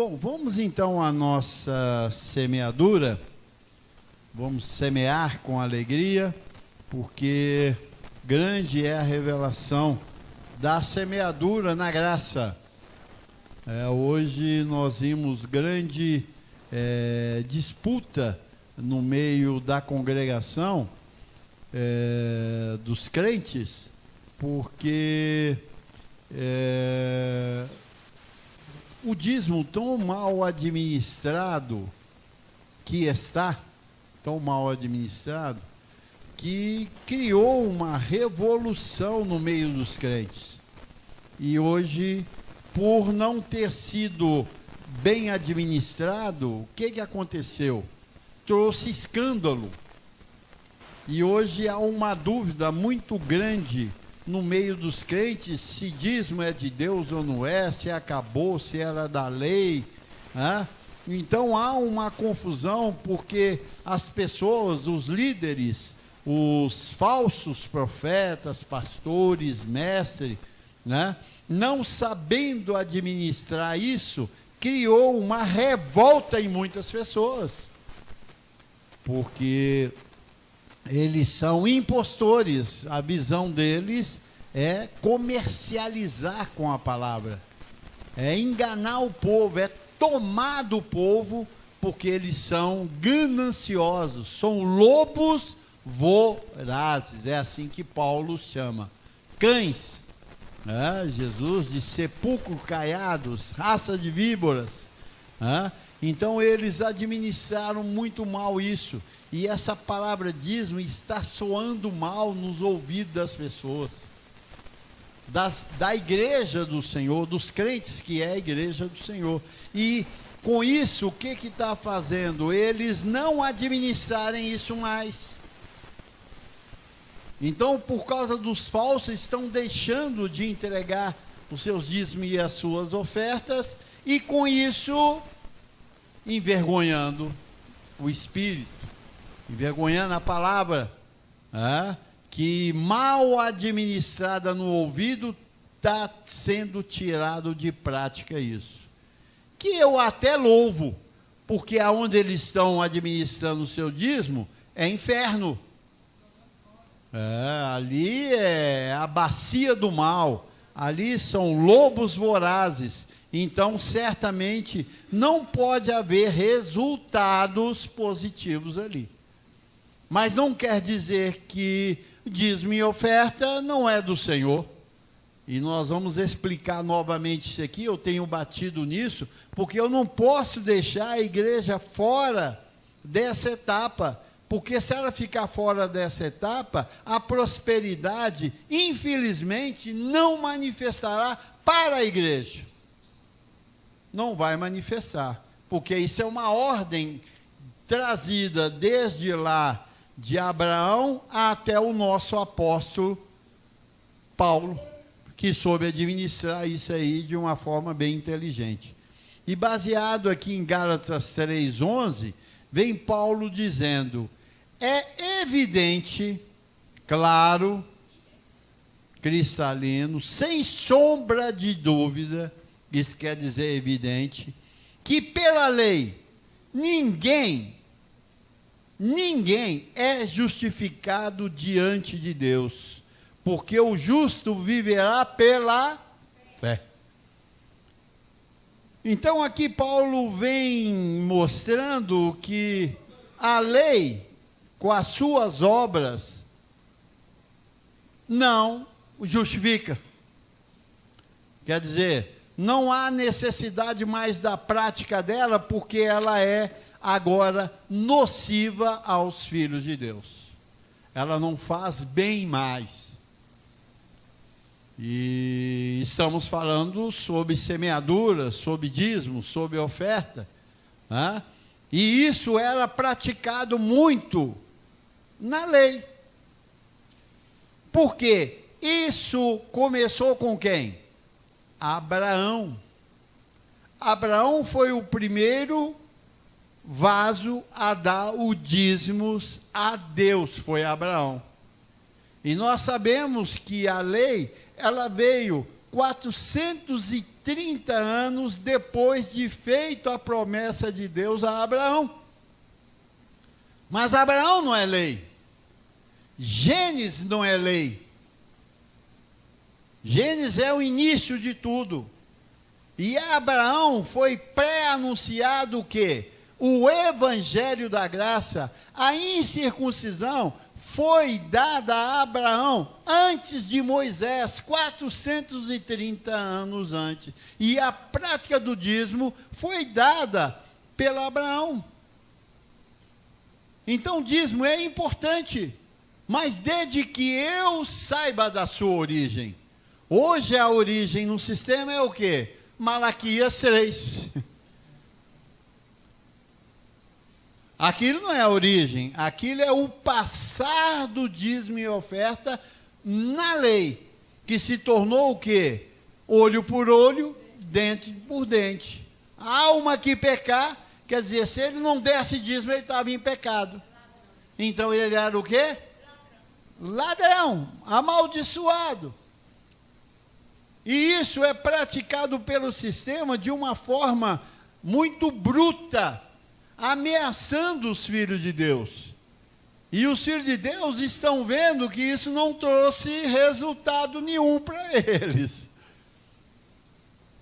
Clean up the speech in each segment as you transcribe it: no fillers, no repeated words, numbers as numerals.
Bom, vamos então à nossa semeadura. Vamos semear com alegria, porque grande é a revelação da semeadura na graça. Hoje nós vimos grande disputa no meio da congregação dos crentes, porque o dízimo tão mal administrado que criou uma revolução no meio dos crentes. E hoje, por não ter sido bem administrado, o que aconteceu? Trouxe escândalo. E hoje há uma dúvida muito grande no meio dos crentes, se dízimo é de Deus ou não é, se acabou, se era da lei, né? Então há uma confusão, porque as pessoas, os líderes, os falsos profetas, pastores, mestres, né, não sabendo administrar isso, criou uma revolta em muitas pessoas, porque eles são impostores. A visão deles é comercializar com a palavra, é enganar o povo, é tomar do povo, porque eles são gananciosos, são lobos vorazes, é assim que Paulo chama, cães, né? Jesus de sepulcro caiados, raça de víboras, né? Então eles administraram muito mal isso, e essa palavra dízimo está soando mal nos ouvidos das pessoas, da igreja do Senhor, dos crentes que é a igreja do Senhor. E com isso, o que está fazendo? Eles não administrarem isso mais. Então, por causa dos falsos, estão deixando de entregar os seus dízimos e as suas ofertas, e com isso, envergonhando o Espírito, envergonhando a palavra, que mal administrada no ouvido, está sendo tirado de prática isso. Que eu até louvo, porque aonde eles estão administrando o seu dízimo é inferno. Ali é a bacia do mal, ali são lobos vorazes. Então, certamente, não pode haver resultados positivos ali. Mas não quer dizer que dízimo e oferta não é do Senhor. E nós vamos explicar novamente isso aqui. Eu tenho batido nisso, porque eu não posso deixar a igreja fora dessa etapa. Porque se ela ficar fora dessa etapa, a prosperidade, infelizmente, não manifestará para a igreja. Não vai manifestar. Porque isso é uma ordem trazida desde lá de Abraão até o nosso apóstolo Paulo, que soube administrar isso aí de uma forma bem inteligente. E baseado aqui em Gálatas 3:11, vem Paulo dizendo: é evidente, claro, cristalino, sem sombra de dúvida, isso quer dizer evidente, que pela lei ninguém é justificado diante de Deus, porque o justo viverá pela fé. Então aqui Paulo vem mostrando que a lei, com as suas obras, não justifica. Quer dizer, não há necessidade mais da prática dela, porque ela é agora nociva aos filhos de Deus. Ela não faz bem mais. E estamos falando sobre semeadura, sobre dízimo, sobre oferta, né? E isso era praticado muito na lei. Por quê? Isso começou com quem? Abraão. Abraão foi o primeiro vaso a dar o dízimos a Deus, foi Abraão. E nós sabemos que a lei, ela veio 430 anos depois de feito a promessa de Deus a Abraão. Mas Abraão não é lei. Gênesis não é lei. Gênesis é o início de tudo. E a Abraão foi pré-anunciado o quê? O evangelho da graça, a incircuncisão foi dada a Abraão antes de Moisés, 430 anos antes. E a prática do dízimo foi dada pelo Abraão. Então o dízimo é importante, mas desde que eu saiba da sua origem. Hoje a origem no sistema é o quê? Malaquias 3. Aquilo não é a origem, aquilo é o passar do dízimo e oferta na lei, que se tornou o quê? Olho por olho, dente por dente. A alma que pecar, quer dizer, se ele não desse dízimo, ele estava em pecado. Então ele era o quê? Ladrão, amaldiçoado. E isso é praticado pelo sistema de uma forma muito bruta, ameaçando os filhos de Deus. E os filhos de Deus estão vendo que isso não trouxe resultado nenhum para eles.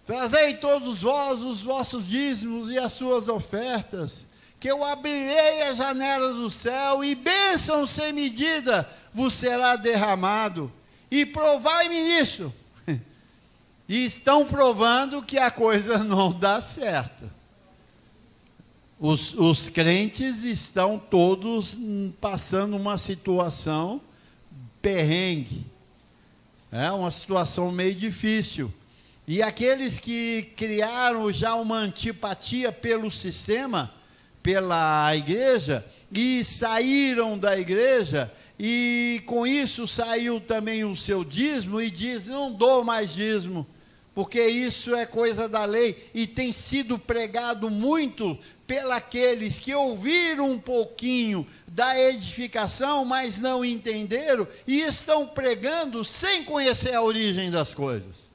Trazei todos vós os vossos dízimos e as suas ofertas, que eu abrirei as janelas do céu, e bênção sem medida vos será derramado. E provai-me isso. E estão provando que a coisa não dá certo. Os crentes estão todos passando uma situação perrengue. É uma situação meio difícil. E aqueles que criaram já uma antipatia pelo sistema, pela igreja, e saíram da igreja, e com isso saiu também o seu dízimo, e diz, não dou mais dízimo, porque isso é coisa da lei, e tem sido pregado muito pelos que ouviram um pouquinho da edificação, mas não entenderam, e estão pregando sem conhecer a origem das coisas.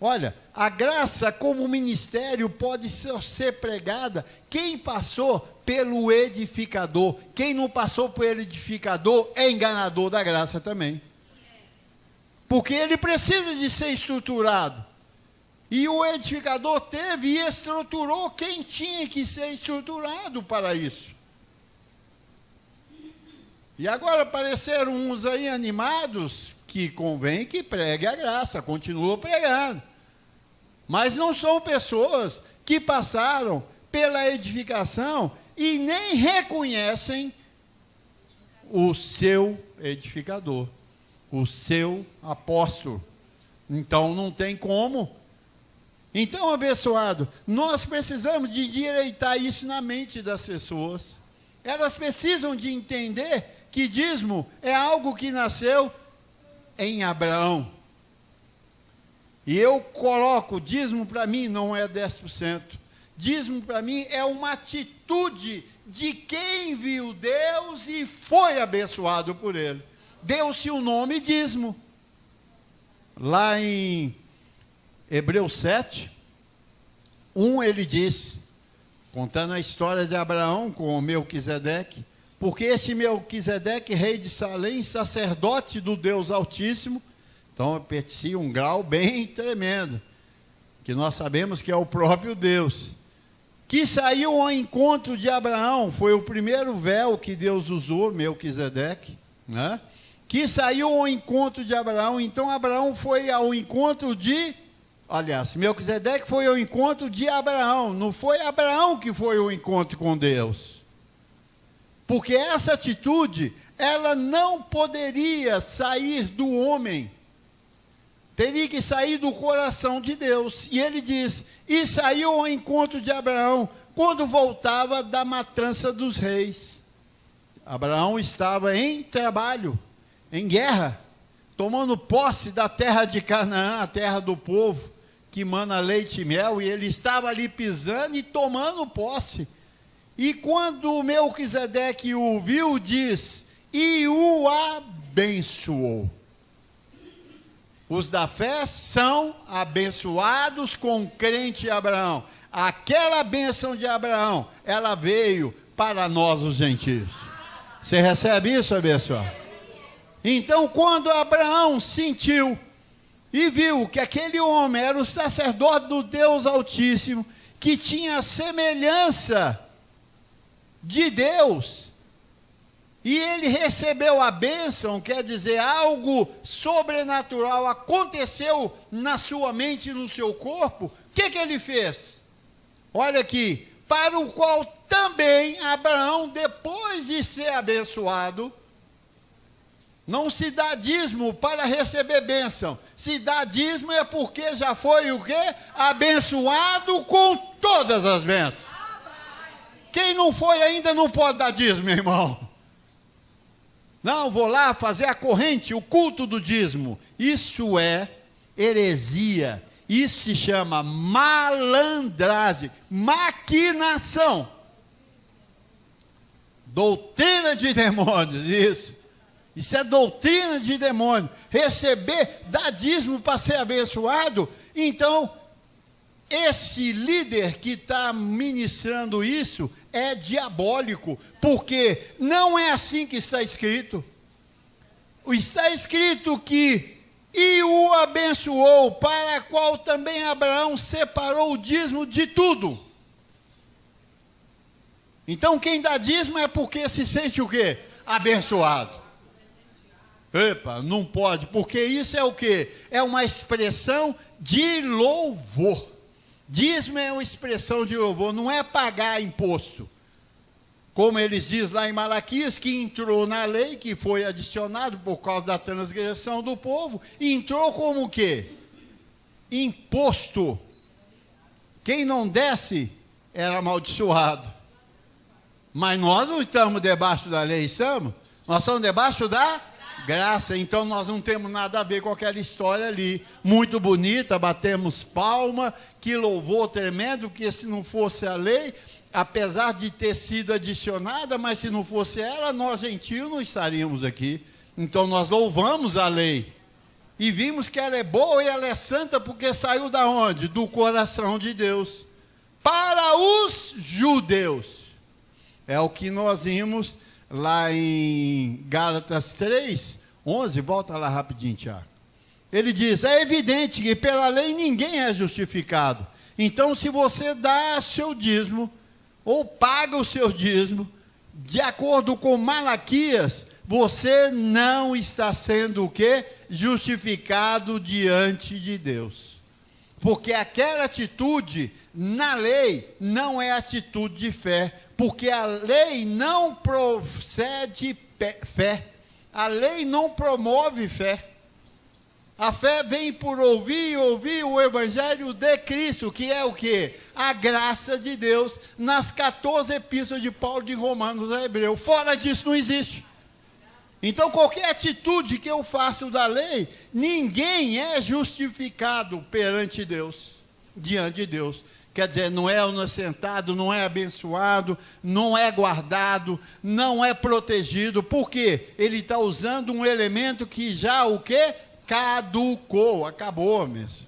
Olha, a graça como ministério pode ser pregada quem passou pelo edificador. Quem não passou pelo edificador é enganador da graça também. Porque ele precisa de ser estruturado. E o edificador teve e estruturou quem tinha que ser estruturado para isso. E agora apareceram uns aí animados que convém que pregue a graça, continua pregando. Mas não são pessoas que passaram pela edificação e nem reconhecem o seu edificador, o seu apóstolo. Então não tem como. Então, abençoado, nós precisamos de direitar isso na mente das pessoas. Elas precisam de entender que dízimo é algo que nasceu em Abraão. E eu coloco, dízimo para mim não é 10%. Dízimo para mim é uma atitude de quem viu Deus e foi abençoado por Ele. Deu-se o nome dízimo. Lá em Hebreus 7, 1 ele diz, contando a história de Abraão com o Melquisedeque, porque esse Melquisedeque, rei de Salém, sacerdote do Deus Altíssimo, então pertencia um grau bem tremendo, que nós sabemos que é o próprio Deus, que saiu ao encontro de Abraão, foi o primeiro véu que Deus usou, Melquisedeque, né? Que saiu ao encontro de Abraão. Então Abraão foi ao encontro de, aliás, Melquisedeque foi ao encontro de Abraão, não foi Abraão que foi ao encontro com Deus, porque essa atitude, ela não poderia sair do homem, teria que sair do coração de Deus. E ele diz, e saiu ao encontro de Abraão, quando voltava da matança dos reis. Abraão estava em trabalho, em guerra, tomando posse da terra de Canaã, a terra do povo, que mana leite e mel, e ele estava ali pisando e tomando posse. E quando Melquisedeque o viu, diz, e o abençoou. Os da fé são abençoados com o crente Abraão. Aquela bênção de Abraão, ela veio para nós, os gentios. Você recebe isso, abençoado? Então, quando Abraão sentiu e viu que aquele homem era o sacerdote do Deus Altíssimo, que tinha semelhança de Deus, e ele recebeu a bênção, quer dizer, algo sobrenatural aconteceu na sua mente e no seu corpo, o que ele fez? Olha aqui, para o qual também Abraão, depois de ser abençoado, não se dá dízimo para receber bênção, se dá dízimo é porque já foi o quê? Abençoado com todas as bênçãos. Quem não foi ainda não pode dar dízimo, meu irmão. Não, vou lá fazer a corrente, o culto do dízimo. Isso é heresia. Isso se chama malandragem, maquinação. Doutrina de demônios, isso. Isso é doutrina de demônio. Receber, dar dízimo para ser abençoado. Então, esse líder que está ministrando isso é diabólico, porque não é assim que está escrito. Está escrito que, e o abençoou, para a qual também Abraão separou o dízimo de tudo. Então quem dá dízimo é porque se sente o quê? Abençoado. Epa, não pode, porque isso é o quê? É uma expressão de louvor. Dízimo é uma expressão de louvor, não é pagar imposto. Como eles dizem lá em Malaquias, que entrou na lei, que foi adicionado por causa da transgressão do povo, e entrou como o quê? Imposto. Quem não desse era amaldiçoado. Mas nós não estamos debaixo da lei, estamos? Nós estamos debaixo da graça, então nós não temos nada a ver com aquela história ali, muito bonita, batemos palma, que louvor tremendo, que se não fosse a lei, apesar de ter sido adicionada, mas se não fosse ela, nós gentios não estaríamos aqui. Então nós louvamos a lei, e vimos que ela é boa e ela é santa, porque saiu da onde? Do coração de Deus, para os judeus. É o que nós vimos lá em Gálatas 3:11, volta lá rapidinho, Tiago. Ele diz, é evidente que pela lei ninguém é justificado. Então, se você dá seu dízimo, ou paga o seu dízimo, de acordo com Malaquias, você não está sendo o quê? Justificado diante de Deus. Porque aquela atitude, na lei, não é atitude de fé, porque a lei não procede fé, a lei não promove fé. A fé vem por ouvir e ouvir o evangelho de Cristo, que é o quê? A graça de Deus, nas 14 epístolas de Paulo de Romanos a Hebreu. Fora disso não existe. Então qualquer atitude que eu faço da lei, ninguém é justificado perante Deus, diante de Deus. Quer dizer, não é inocentado, não é abençoado, não é guardado, não é protegido. Por quê? Ele está usando um elemento que já o quê? Caducou, acabou mesmo.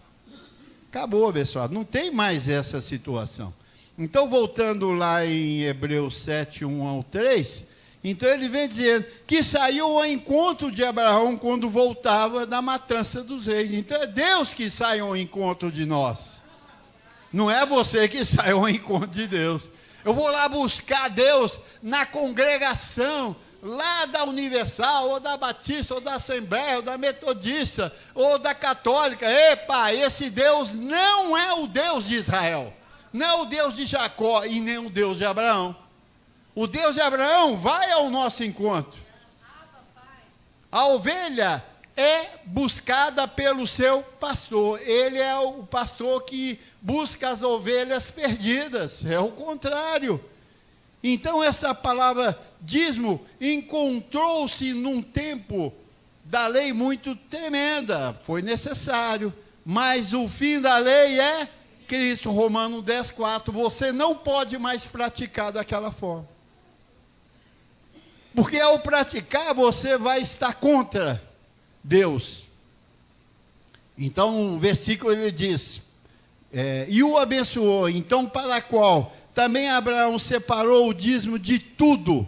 Acabou, pessoal, não tem mais essa situação. Então, voltando lá em Hebreus 7:1-3, então ele vem dizendo que saiu ao encontro de Abraão quando voltava da matança dos reis. Então é Deus que sai ao encontro de nós. Não é você que sai ao encontro de Deus. Eu vou lá buscar Deus na congregação, lá da Universal, ou da Batista, ou da Assembleia, ou da Metodista, ou da Católica. Epa, esse Deus não é o Deus de Israel, não é o Deus de Jacó e nem o Deus de Abraão. O Deus de Abraão vai ao nosso encontro. A ovelha é buscada pelo seu pastor. Ele é o pastor que busca as ovelhas perdidas. É o contrário. Então essa palavra dízimo encontrou-se num tempo da lei muito tremenda. Foi necessário. Mas o fim da lei é Cristo. Romanos 10:4. Você não pode mais praticar daquela forma. Porque ao praticar você vai estar contra Deus. Então, no versículo ele diz, e o abençoou, então para a qual também Abraão separou o dízimo de tudo,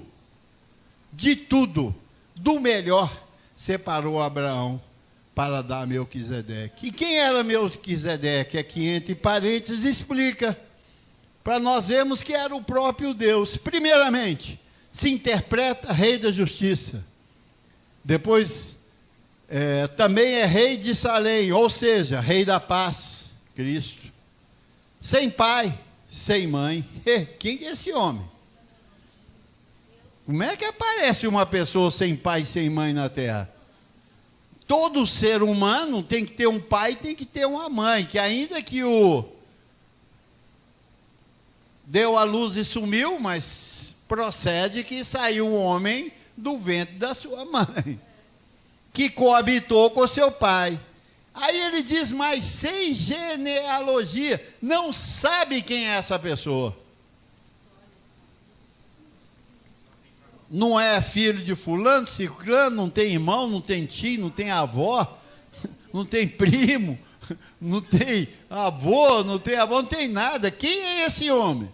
do melhor, separou Abraão para dar a Melquisedeque. E quem era Melquisedeque? Aqui entre parênteses explica, para nós vermos que era o próprio Deus. Primeiramente, se interpreta rei da justiça. Depois, também é rei de Salém, ou seja, rei da paz, Cristo. Sem pai, sem mãe. Quem é esse homem? Como é que aparece uma pessoa sem pai e sem mãe na terra? Todo ser humano tem que ter um pai e tem que ter uma mãe, que ainda que o deu à luz e sumiu, mas procede que saiu um homem do ventre da sua mãe, que coabitou com seu pai. Aí ele diz, mas sem genealogia, não sabe quem é essa pessoa. Não é filho de fulano, ciclano, não tem irmão, não tem tio, não tem avó, não tem primo, não tem avô, não tem nada. Quem é esse homem?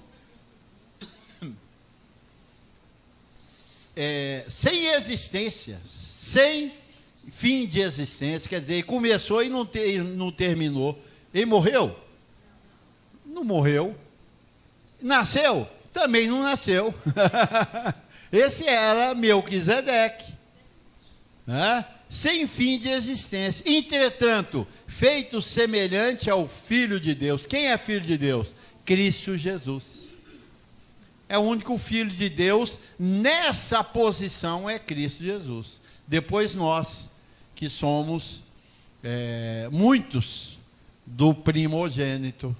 Sem existência, sem fim de existência, quer dizer, começou e não terminou. Ele morreu? Não morreu. Nasceu? Também não nasceu. Esse era Melquisedeque, né? Sem fim de existência. Entretanto, feito semelhante ao Filho de Deus. Quem é Filho de Deus? Cristo Jesus. É o único Filho de Deus nessa posição, é Cristo Jesus. Depois nós, que somos muitos do primogênito.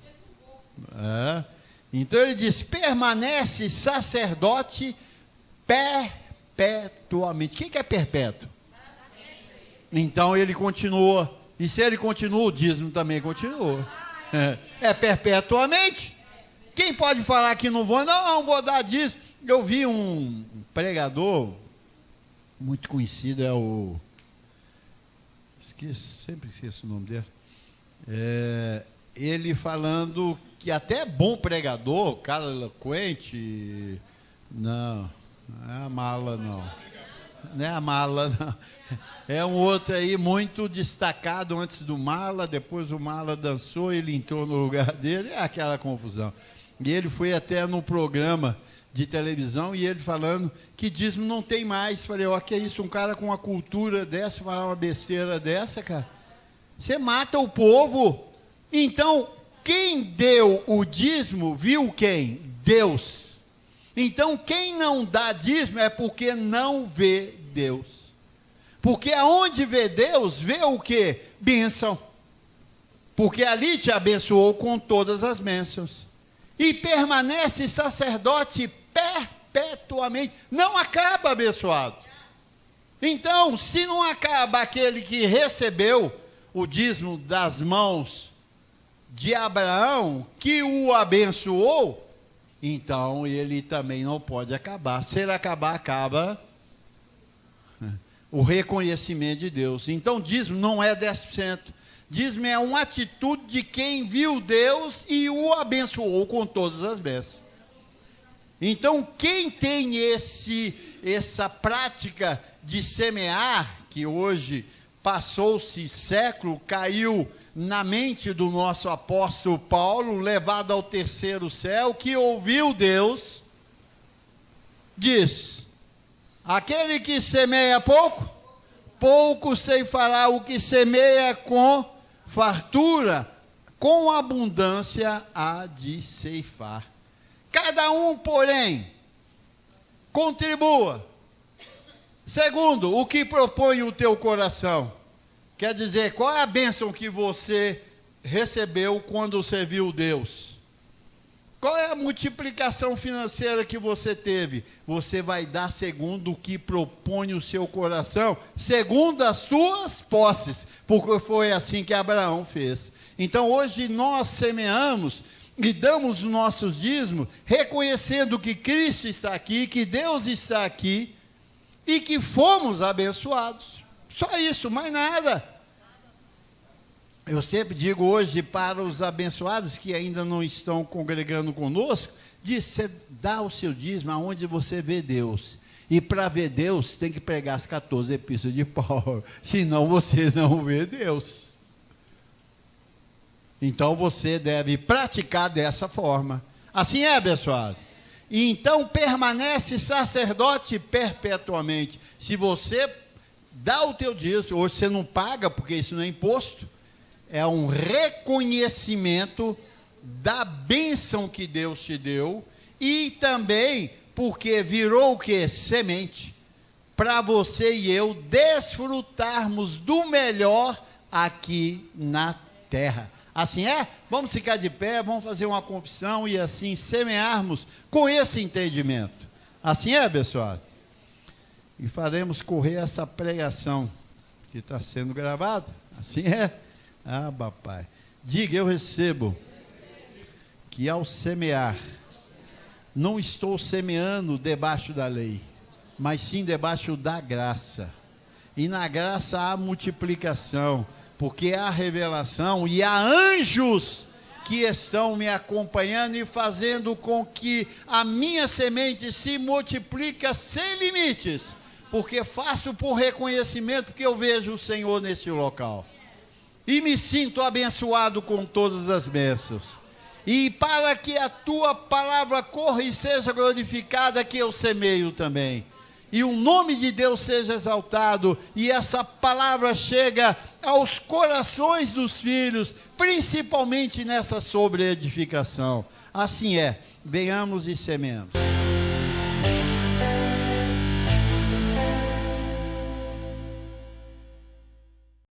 Então ele diz, permanece sacerdote perpetuamente. O que é perpétuo? Então ele continua. E se ele continua, o dízimo também continua. Perpetuamente. Quem pode falar que não vou dar dízimo? Eu vi um pregador muito conhecido, sempre esqueço o nome dele. Ele falando que até bom pregador, cara eloquente, não é a Mala, não. Não é a Mala, não. É um outro aí muito destacado antes do Mala, depois o Mala dançou, ele entrou no lugar dele, é aquela confusão. E ele foi até no programa de televisão e ele falando que dízimo não tem mais. Falei, que é isso, um cara com uma cultura dessa, falar uma besteira dessa, cara? Você mata o povo. Então, quem deu o dízimo, viu quem? Deus. Então, quem não dá dízimo é porque não vê Deus. Porque aonde vê Deus, vê o quê? Bênção. Porque ali te abençoou com todas as bênçãos. E permanece sacerdote perpetuamente. Não acaba abençoado. Então, se não acaba aquele que recebeu o dízimo das mãos de Abraão, que o abençoou, então ele também não pode acabar. Se ele acabar, acaba o reconhecimento de Deus. Então, dízimo não é 10%. Dízimo é uma atitude de quem viu Deus e o abençoou com todas as bênçãos. Então, quem tem essa prática de semear, que hoje passou-se século, caiu na mente do nosso apóstolo Paulo, levado ao terceiro céu, que ouviu Deus, diz, aquele que semeia pouco, pouco ceifará, o que semeia com fartura, com abundância há de ceifar. Cada um, porém, contribua, segundo o que propõe o teu coração. Quer dizer, qual é a bênção que você recebeu quando serviu Deus? Qual é a multiplicação financeira que você teve? Você vai dar segundo o que propõe o seu coração, segundo as tuas posses, porque foi assim que Abraão fez. Então hoje nós semeamos e damos os nossos dízimos, reconhecendo que Cristo está aqui, que Deus está aqui, e que fomos abençoados. Só isso, mais nada. Eu sempre digo hoje para os abençoados que ainda não estão congregando conosco, de você dar o seu dízimo aonde você vê Deus. E para ver Deus, tem que pregar as 14 epístolas de Paulo, senão você não vê Deus. Então você deve praticar dessa forma. Assim é, abençoado. E então permanece sacerdote perpetuamente. Se você dá o teu dízimo, hoje você não paga, porque isso não é imposto, é um reconhecimento da bênção que Deus te deu, e também porque virou o que? Semente, para você e eu desfrutarmos do melhor aqui na terra. Assim é? Vamos ficar de pé, vamos fazer uma confissão e assim semearmos com esse entendimento. Assim é, pessoal? E faremos correr essa pregação que está sendo gravada. Assim é? Ah, papai. Diga, eu recebo que ao semear, não estou semeando debaixo da lei, mas sim debaixo da graça. E na graça há multiplicação, porque há revelação e há anjos que estão me acompanhando e fazendo com que a minha semente se multiplique sem limites, porque faço por reconhecimento que eu vejo o Senhor nesse local. E me sinto abençoado com todas as bênçãos. E para que a tua palavra corra e seja glorificada, que eu semeio também. E o nome de Deus seja exaltado, e essa palavra chega aos corações dos filhos, principalmente nessa sobreedificação. Assim é, venhamos e semeamos.